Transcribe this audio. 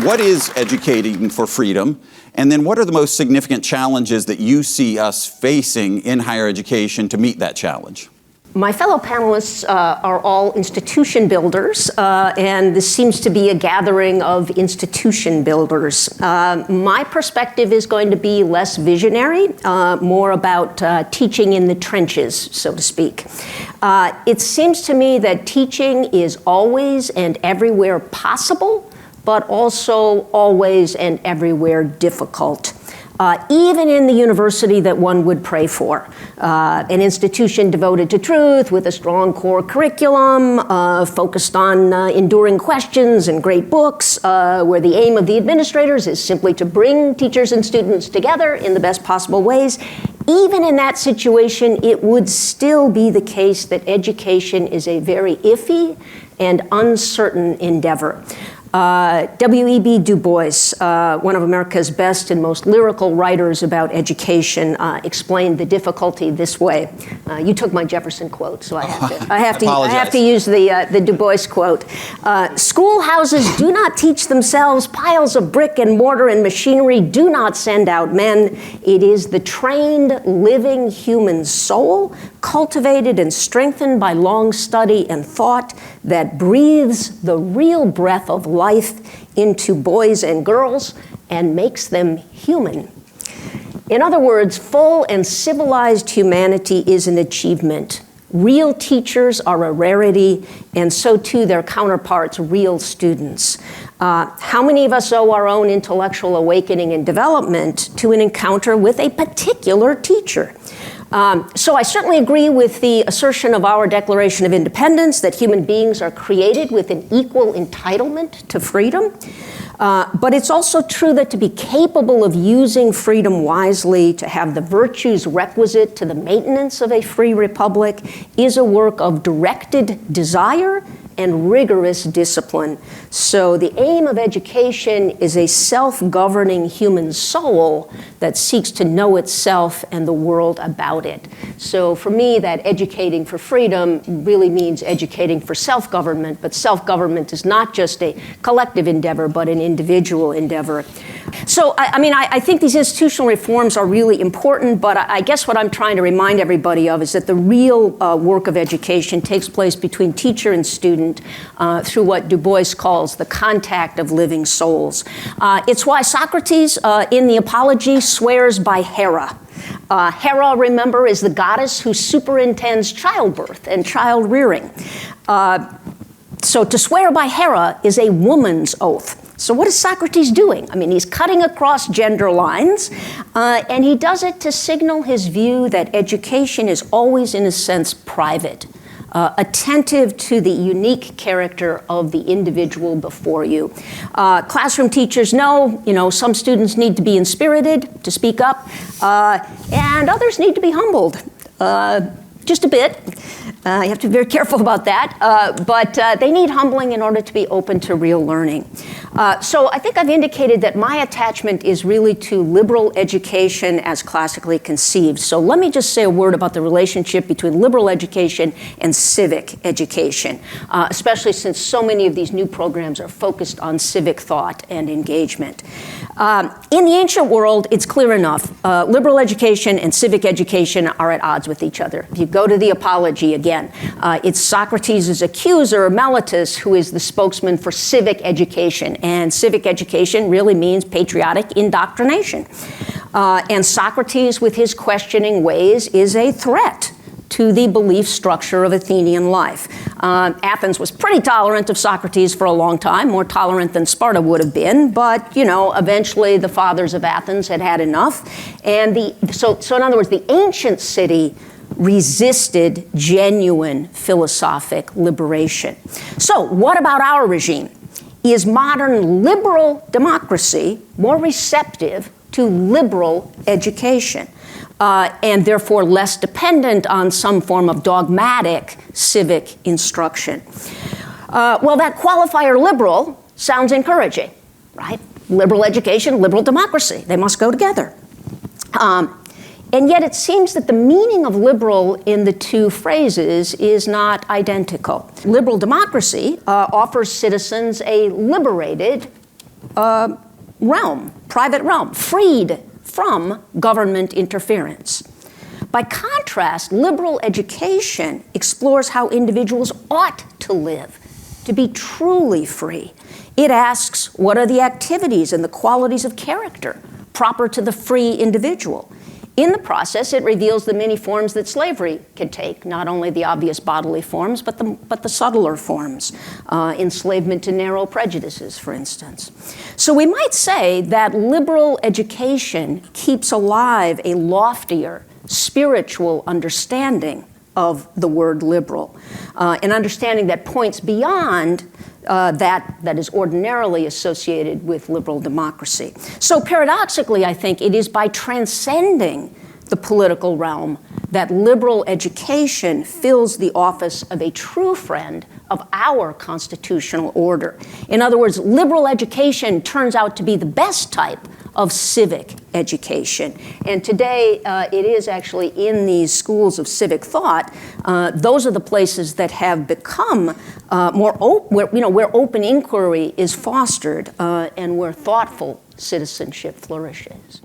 What is educating for freedom? And then what are the most significant challenges that you see us facing in higher education to meet that challenge? My fellow panelists are all institution builders, and this seems to be a gathering of institution builders. My perspective is going to be less visionary, more about teaching in the trenches, so to speak. It seems to me that teaching is always and everywhere possible, but also always and everywhere difficult. Even in the university that one would pray for. An institution devoted to truth with a strong core curriculum, focused on enduring questions and great books, where the aim of the administrators is simply to bring teachers and students together in the best possible ways. Even in that situation, it would still be the case that education is a very iffy and uncertain endeavor. W.E.B. Du Bois, one of America's best and most lyrical writers about education, explained the difficulty this way. You took my Jefferson quote, so I have to use the Du Bois quote. Schoolhouses do not teach themselves. Piles of brick and mortar and machinery do not send out men. It is the trained, living human soul, cultivated and strengthened by long study and thought, that breathes the real breath of life into boys and girls and makes them human. In other words, full and civilized humanity is an achievement. Real teachers are a rarity, and so too their counterparts, real students. How many of us owe our own intellectual awakening and development to an encounter with a particular teacher? So I certainly agree with the assertion of our Declaration of Independence that human beings are created with an equal entitlement to freedom. But it's also true that to be capable of using freedom wisely, to have the virtues requisite to the maintenance of a free republic, is a work of directed desire and rigorous discipline. So the aim of education is a self-governing human soul that seeks to know itself and the world about it. So for me, that educating for freedom really means educating for self-government, but self-government is not just a collective endeavor, but an individual endeavor. So, I think these institutional reforms are really important, but I guess what I'm trying to remind everybody of is that the real work of education takes place between teacher and student through what Du Bois calls the contact of living souls. It's why Socrates, in the Apology, swears by Hera. Hera, remember, is the goddess who superintends childbirth and child rearing. So to swear by Hera is a woman's oath. So what is Socrates doing? He's cutting across gender lines, and he does it to signal his view that education is always, in a sense, private, attentive to the unique character of the individual before you. Classroom teachers know, some students need to be inspirited to speak up, and others need to be humbled, just a bit. You have to be very careful about that, but they need humbling in order to be open to real learning. So I think I've indicated that my attachment is really to liberal education as classically conceived. So let me just say a word about the relationship between liberal education and civic education, especially since so many of these new programs are focused on civic thought and engagement. In the ancient world, it's clear enough. Liberal education and civic education are at odds with each other. If you go to the Apology again, it's Socrates' accuser, Meletus, who is the spokesman for civic education. And civic education really means patriotic indoctrination. And Socrates, with his questioning ways, is a threat to the belief structure of Athenian life. Athens was pretty tolerant of Socrates for a long time, more tolerant than Sparta would have been, but, eventually the fathers of Athens had had enough. And so in other words, the ancient city resisted genuine philosophic liberation. So what about our regime? Is modern liberal democracy more receptive to liberal education and therefore less dependent on some form of dogmatic civic instruction? Well, that qualifier liberal sounds encouraging, right? Liberal education, liberal democracy, they must go together. And yet it seems that the meaning of liberal in the two phrases is not identical. Liberal democracy offers citizens a liberated realm, private realm, freed from government interference. By contrast, liberal education explores how individuals ought to live, to be truly free. It asks, what are the activities and the qualities of character proper to the free individual? In the process, it reveals the many forms that slavery can take, not only the obvious bodily forms, but the subtler forms, enslavement to narrow prejudices, for instance. So we might say that liberal education keeps alive a loftier, spiritual understanding of the word liberal, an understanding that points beyond that is ordinarily associated with liberal democracy. So paradoxically, I think it is by transcending the political realm that liberal education fills the office of a true friend of our constitutional order. In other words, liberal education turns out to be the best type of civic education. And today, it is actually in these schools of civic thought, those are the places that have become more open, where open inquiry is fostered and where thoughtful citizenship flourishes.